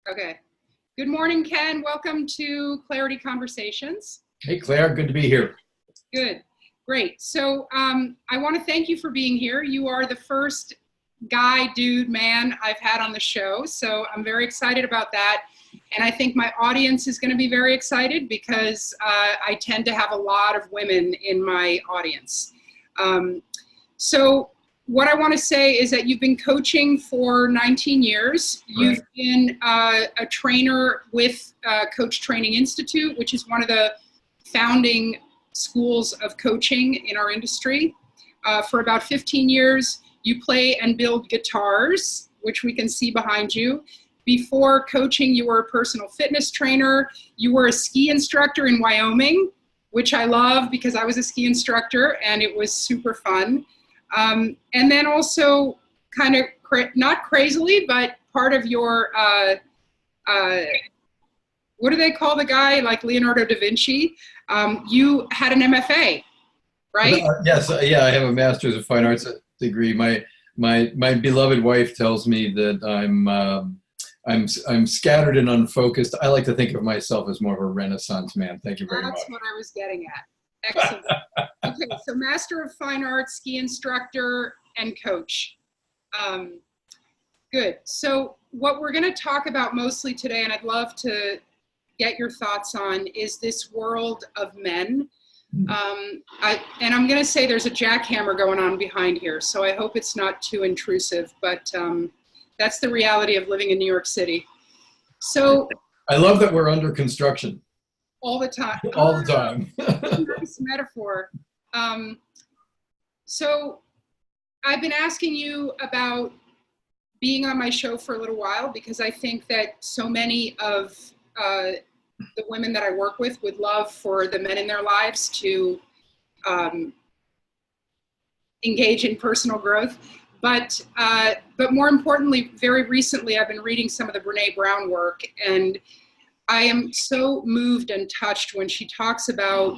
Okay. Good morning, Ken. Welcome to Clarity Conversations. Hey, Claire, good to be here. Good. Great. So I want to thank you for being here. You are the first guy, dude, man I've had on the show. So I'm very excited about that. And I think my audience is going to be very excited because I tend to have a lot of women in my audience. So what I want to say is that you've been coaching for 19 years. You've been a trainer with Coach Training Institute, which is one of the founding schools of coaching in our industry. For about 15 years, you play and build guitars, which we can see behind you. Before coaching, you were a personal fitness trainer. You were a ski instructor in Wyoming, which I love because I was a ski instructor and it was super fun. And then also kind of, not crazily, but part of your, what do they call the guy, like Leonardo da Vinci? You had an MFA, right? Yes, yeah, I have a Master's of Fine Arts degree. My beloved wife tells me that I'm scattered and unfocused. I like to think of myself as more of a Renaissance man. Thank you very much. That's what I was getting at. Excellent. Okay, so Master of Fine Arts, ski instructor, and coach. Good. So what we're going to talk about mostly today, and I'd love to get your thoughts on, is this world of men. And I'm going to say there's a jackhammer going on behind here, so I hope it's not too intrusive, but that's the reality of living in New York City. So I love that we're under construction. All the time. All the time. Nice metaphor. So I've been asking you about being on my show for a little while because I think that so many of the women that I work with would love for the men in their lives to engage in personal growth. But more importantly, very recently, I've been reading some of the Brene Brown work, and I am so moved and touched when she talks about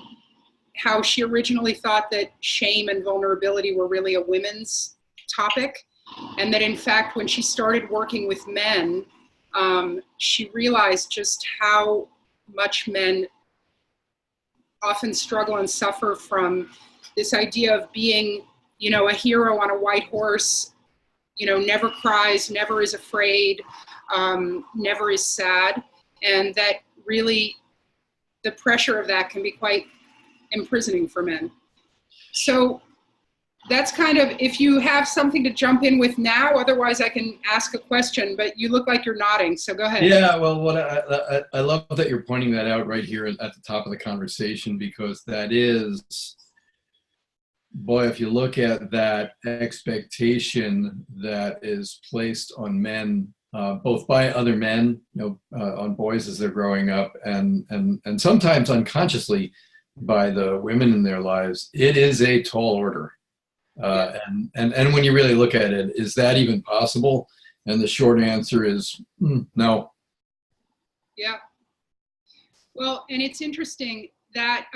how she originally thought that shame and vulnerability were really a women's topic, and that in fact, when she started working with men, she realized just how much men often struggle and suffer from this idea of being, you know, a hero on a white horse, you know, never cries, never is afraid, never is sad. And that really, the pressure of that can be quite imprisoning for men. So that's kind of, if you have something to jump in with now, otherwise I can ask a question, but you look like you're nodding, so go ahead. Yeah, well, what I love that you're pointing that out right here at the top of the conversation, because that is, boy, if you look at that expectation that is placed on men, both by other men, you know, on boys as they're growing up, and sometimes unconsciously by the women in their lives, it is a tall order. And when you really look at it, is that even possible? And the short answer is no. Yeah. Well, and it's interesting that,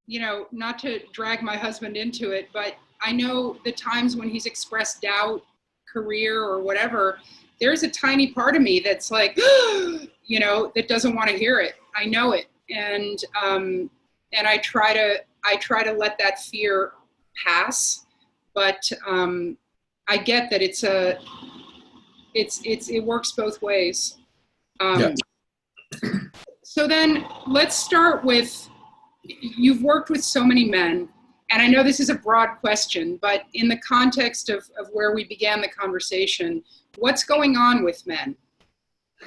you know, not to drag my husband into it, but I know the times when he's expressed doubt, career or whatever, there's a tiny part of me that's like, you know, that doesn't want to hear it. I know it. And I try to let that fear pass. But I get that it works both ways. Yeah. So then let's start with, you've worked with so many men, and I know this is a broad question, but in the context of where we began the conversation, what's going on with men?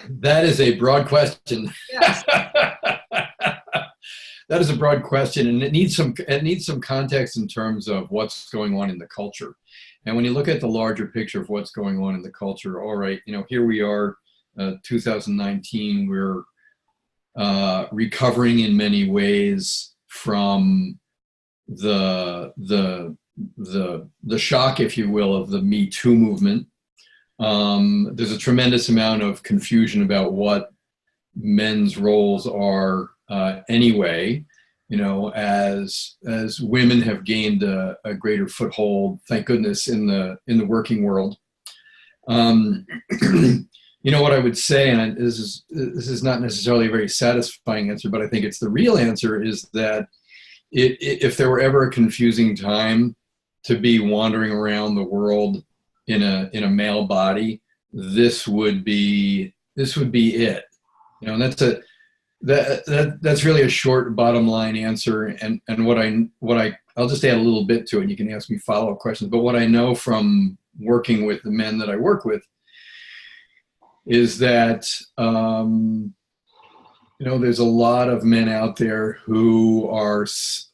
That is a broad question. Yes. That is a broad question, and it needs some context in terms of what's going on in the culture. And when you look at the larger picture of what's going on in the culture, all right, you know, here we are, 2019. We're recovering in many ways from the shock, if you will, of the Me Too movement. There's a tremendous amount of confusion about what men's roles are anyway, you know, as women have gained a greater foothold, thank goodness, in the working world. You know what I would say, and this is not necessarily a very satisfying answer, but I think it's the real answer, is that if there were ever a confusing time to be wandering around the world in a male body, this would be it. You know, and that's really a short bottom line answer. And I'll just add a little bit to it. You can ask me follow-up questions. But what I know from working with the men that I work with is that you know, there's a lot of men out there who are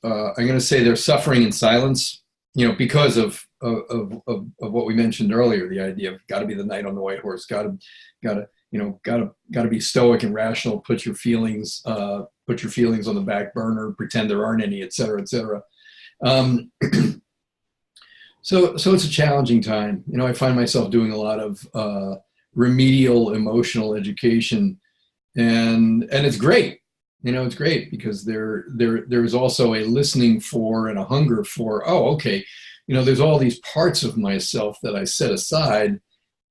I'm going to say they're suffering in silence, you know, because of what we mentioned earlier, the idea of got to be the knight on the white horse, got to be stoic and rational, put your feelings on the back burner, pretend there aren't any, et cetera, et cetera. So it's a challenging time. You know, I find myself doing a lot of remedial emotional education, and it's great. You know, it's great because there's also a listening for and a hunger for, oh, okay, you know, there's all these parts of myself that I set aside,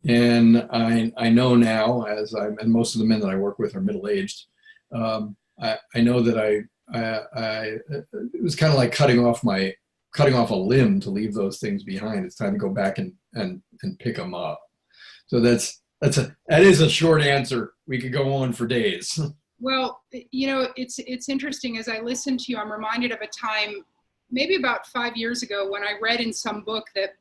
and I know now, and most of the men that I work with are middle-aged. I know that it was kind of like cutting off a limb to leave those things behind. It's time to go back and pick them up. So that is a short answer. We could go on for days. Well, you know, it's interesting. As I listen to you, I'm reminded of a time, maybe about 5 years ago, when I read in some book that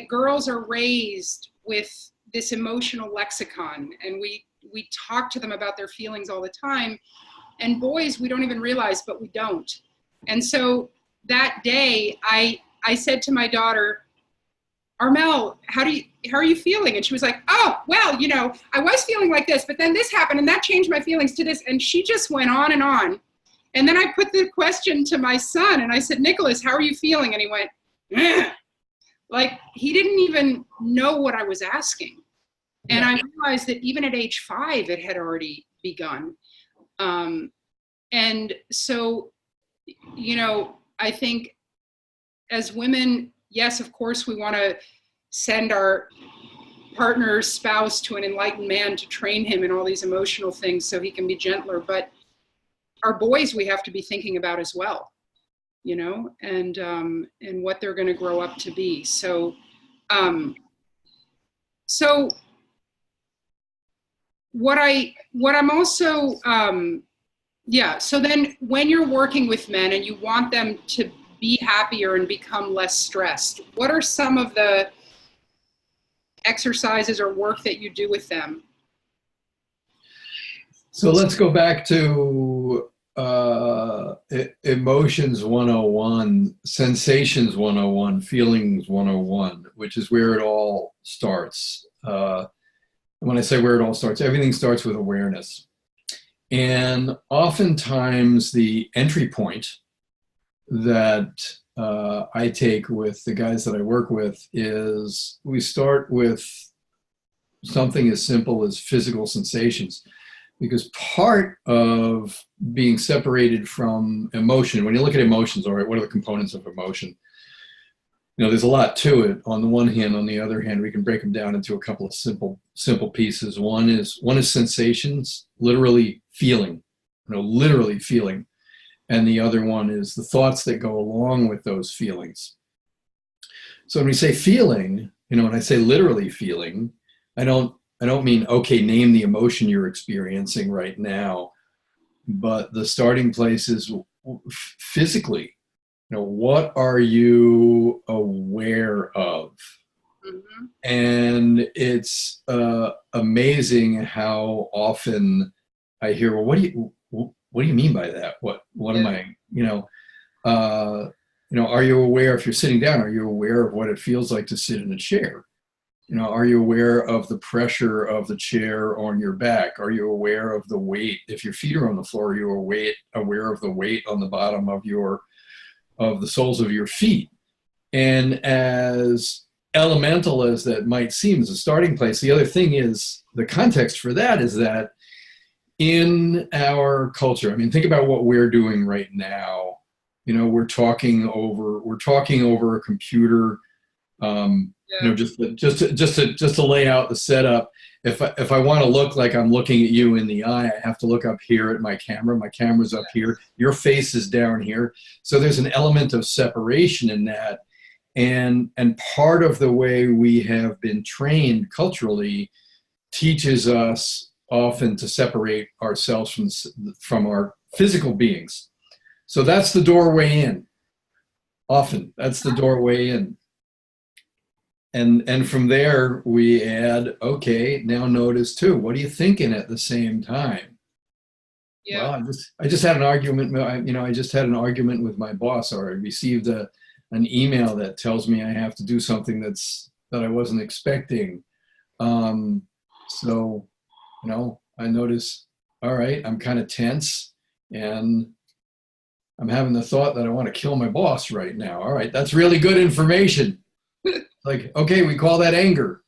girls are raised with this emotional lexicon, and we talk to them about their feelings all the time. And boys, we don't even realize, but we don't. And so that day, I said to my daughter, Armel, how are you feeling? And she was like, oh, well, you know, I was feeling like this, but then this happened and that changed my feelings to this. And she just went on and on. And then I put the question to my son and I said, Nicholas, how are you feeling? And he went, eh. Like he didn't even know what I was asking. And I realized that even at age 5, it had already begun. And so, you know, I think as women, yes, of course, we want to send our partner's spouse to an enlightened man to train him in all these emotional things so he can be gentler. But our boys, we have to be thinking about as well, you know, and what they're going to grow up to be. So, what I'm also, so then when you're working with men and you want them to be happier and become less stressed, what are some of the exercises or work that you do with them? So let's go back to emotions 101, sensations 101, feelings 101, which is where it all starts. When I say where it all starts, everything starts with awareness. And oftentimes the entry point that I take with the guys that I work with is we start with something as simple as physical sensations, because part of being separated from emotion, when you look at emotions, all right, what are the components of emotion? You know, there's a lot to it. On the one hand, on the other hand, we can break them down into a couple of simple pieces. One is sensations, literally feeling, literally feeling. And the other one is the thoughts that go along with those feelings. So when we say feeling, when I say literally feeling, I don't mean, okay, name the emotion you're experiencing right now, but the starting place is physically. What are you aware of? Mm-hmm. And it's amazing how often I hear, well, what do you mean by that? What am I, are you aware, if you're sitting down, are you aware of what it feels like to sit in a chair? Are you aware of the pressure of the chair on your back? Are you aware of the weight? If your feet are on the floor, are you aware of the weight on the bottom of the soles of your feet? And as elemental as that might seem as a starting place, the other thing is, the context for that is that in our culture, think about what we're doing right now. We're talking over a computer. Yeah. Just to lay out the setup. If I want to look like I'm looking at you in the eye, I have to look up here at my camera. My camera's up here. Your face is down here. So there's an element of separation in that. And part of the way we have been trained culturally teaches us often to separate ourselves from our physical beings. So that's the doorway in. Often that's the doorway in. And from there we add, okay, now notice too, what are you thinking at the same time? Yeah. Well, I just had an argument, I just had an argument with my boss, or I received an email that tells me I have to do something that I wasn't expecting. So, I notice, all right, I'm kind of tense and I'm having the thought that I want to kill my boss right now. All right, that's really good information. Like, okay, we call that anger.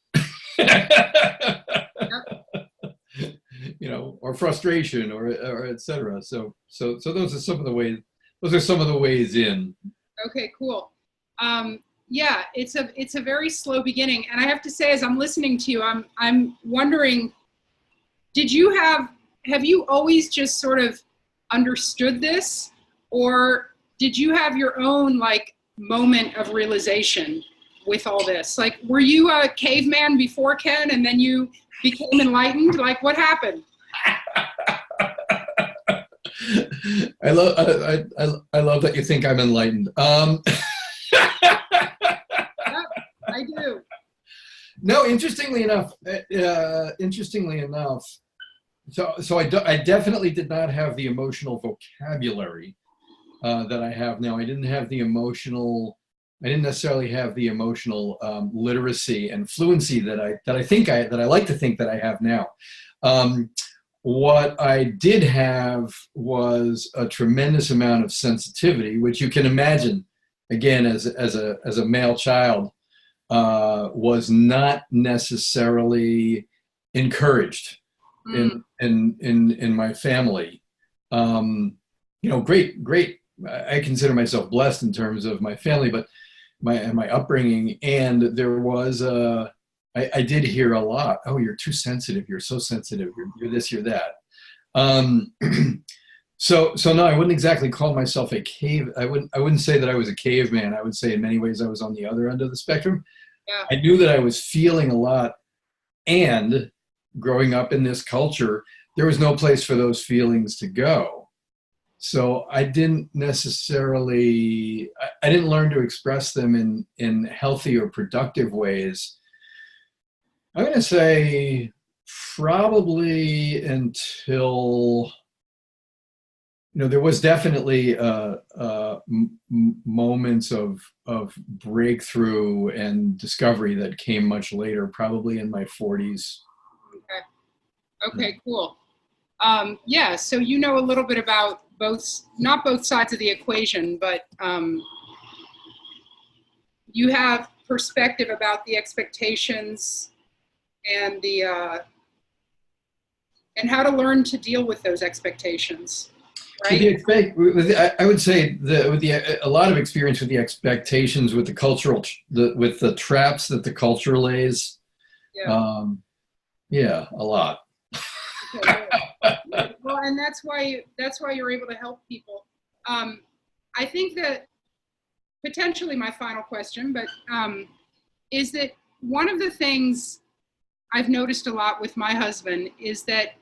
Or frustration, or et cetera. So those are some of the ways. Those are some of the ways in. Okay, cool. Yeah, it's a very slow beginning, and I have to say, as I'm listening to you, I'm wondering, have you always just sort of understood this, or did you have your own like moment of realization with all this? Like, were you a caveman before Ken, and then you became enlightened? Like, what happened? I love that you think I'm enlightened. I do. No, interestingly enough, so I definitely did not have the emotional vocabulary that I have now. I didn't necessarily have the emotional literacy and fluency that I like to think that I have now. What I did have was a tremendous amount of sensitivity, which you can imagine, again, as a male child, was not necessarily encouraged in my family. Great. I consider myself blessed in terms of my family, but my upbringing, and there was I did hear a lot. Oh, you're too sensitive. You're so sensitive. You're this. You're that. So no, I wouldn't exactly call myself a cave. I wouldn't say that I was a caveman. I would say in many ways I was on the other end of the spectrum. Yeah. I knew that I was feeling a lot, and growing up in this culture, there was no place for those feelings to go. So I didn't necessarily, I didn't learn to express them in healthy or productive ways. I'm going to say probably until, there was definitely moments of breakthrough and discovery that came much later, probably in my 40s. Okay, cool. Yeah, so you know a little bit about not both sides of the equation, but you have perspective about the expectations and and how to learn to deal with those expectations, right? I would say a lot of experience with the expectations, with with the traps that the culture lays. Yeah. Yeah, a lot. Okay, well, and that's why you're able to help people. I think that potentially my final question, but is that one of the things I've noticed a lot with my husband is that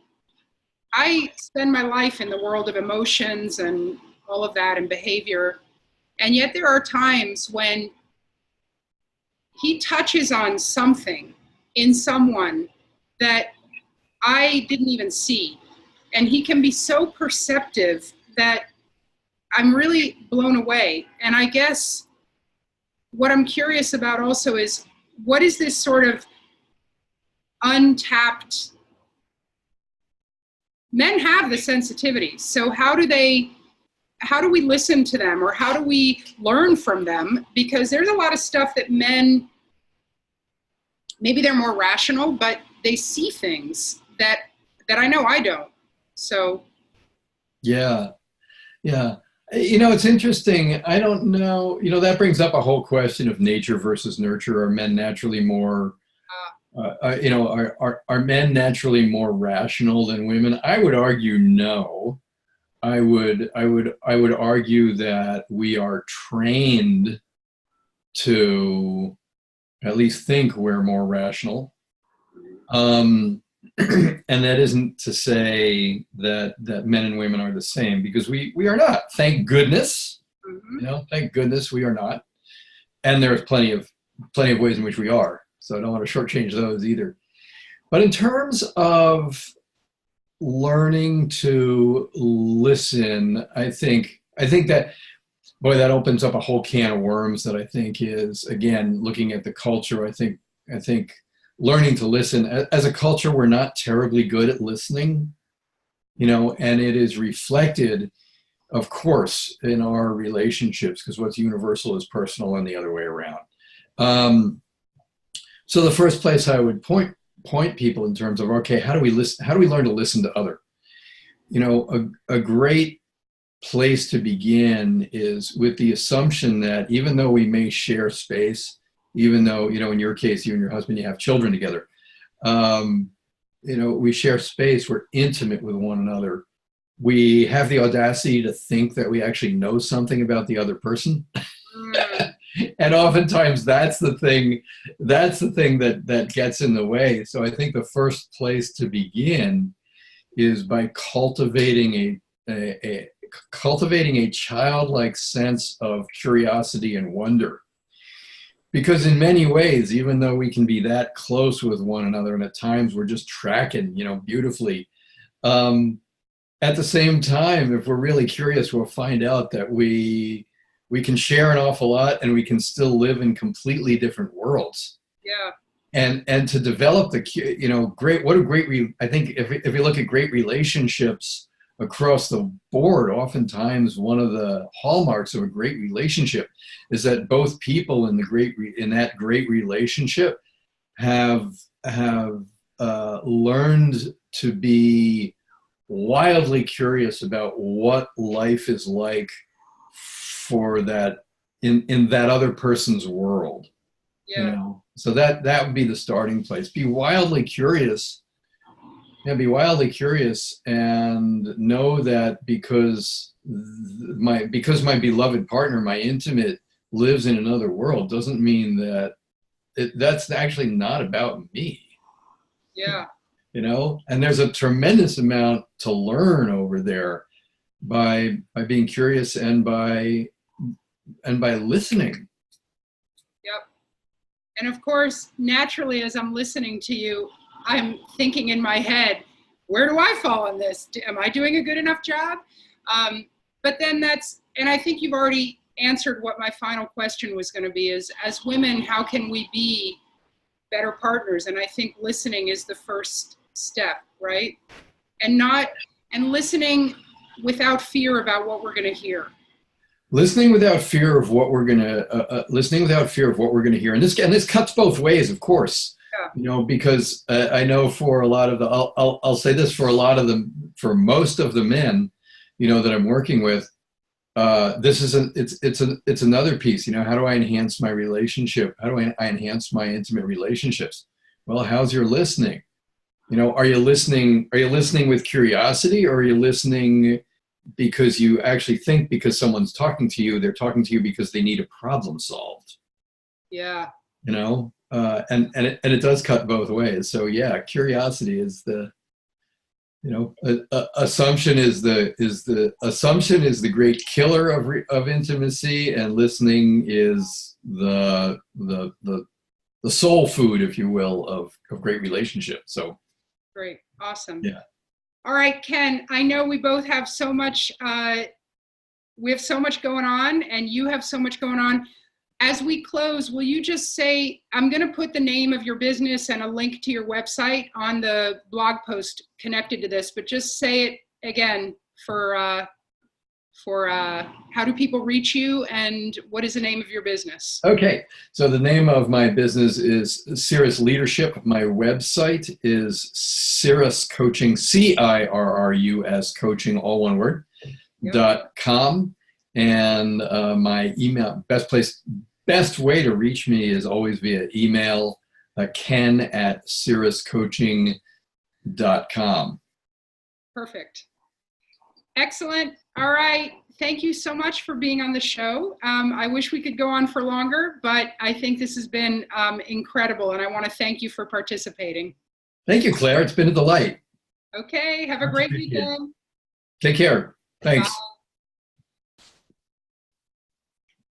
I spend my life in the world of emotions and all of that and behavior, and yet there are times when he touches on something in someone that I didn't even see. And he can be so perceptive that I'm really blown away. And I guess what I'm curious about also is, what is this sort of untapped, men have the sensitivity. So how do we listen to them, or how do we learn from them? Because there's a lot of stuff that men, maybe they're more rational, but they see things that I know I don't. So. Yeah. It's interesting. I don't know. That brings up a whole question of nature versus nurture. Are men naturally more, are men naturally more rational than women? I would argue no. I would argue that we are trained to at least think we're more rational. And that isn't to say that men and women are the same, because we are not. Thank goodness. Thank goodness we are not. And there's plenty of ways in which we are. So I don't want to shortchange those either. But in terms of learning to listen, I think that, boy, that opens up a whole can of worms that I think is, again, looking at the culture. I think learning to listen as a culture, we're not terribly good at listening, and it is reflected, of course, in our relationships, because what's universal is personal and the other way around. So the first place I would point people in terms of, okay, how do we listen? How do we learn to listen to other? A great place to begin is with the assumption that even though we may share space, even though, in your case, you and your husband, you have children together, we share space, we're intimate with one another. We have the audacity to think that we actually know something about the other person. And oftentimes that's the thing that gets in the way. So I think the first place to begin is by cultivating a childlike sense of curiosity and wonder. Because in many ways, even though we can be that close with one another, and at times we're just tracking, beautifully, at the same time, if we're really curious, we'll find out that we can share an awful lot, and we can still live in completely different worlds. Yeah. And to develop I think if you look at great relationships across the board, oftentimes one of the hallmarks of a great relationship is that both people in that great relationship have learned to be wildly curious about what life is like for that in that other person's world. Yeah. So that would be the starting place. Be wildly curious. Yeah, be wildly curious, and know that because my beloved partner, my intimate, lives in another world, doesn't mean that that's actually not about me. Yeah. And there's a tremendous amount to learn over there by being curious and by listening. Yep. And of course, naturally, as I'm listening to you, I'm thinking in my head, where do I fall on this? Am I doing a good enough job? But then and I think you've already answered what my final question was going to be, is as women, how can we be better partners? And I think listening is the first step, right? And listening without fear about what we're going to hear. Listening without fear of what we're going to hear. And this cuts both ways, of course. Yeah. Because I know for a lot of I'll say this, for most of the men, that I'm working with, it's another piece. How do I enhance my relationship? How do I enhance my intimate relationships? Well, how's your listening? Are you listening with curiosity, or are you listening because you actually think because someone's talking to you, they're talking to you because they need a problem solved? Yeah. And it does cut both ways. So yeah, curiosity is the, assumption is the great killer of intimacy, and listening is the soul food, if you will, of great relationship. So great. Awesome. Yeah. All right, Ken, I know we both have so much, we have so much going on, and you have so much going on. As we close, will you just say, I'm going to put the name of your business and a link to your website on the blog post connected to this, but just say it again for how do people reach you, and what is the name of your business? Okay, so the name of my business is Cirrus Leadership. My website is Cirrus Coaching, CIRRUS Coaching, all one word, Yep. .com. And my email, best way to reach me is always via email, ken@cirruscoaching.com. Perfect. Excellent. All right. Thank you so much for being on the show. I wish we could go on for longer, but I think this has been incredible, and I want to thank you for participating. Thank you, Claire. It's been a delight. Okay. Have a great weekend. Take care. Thanks. Bye.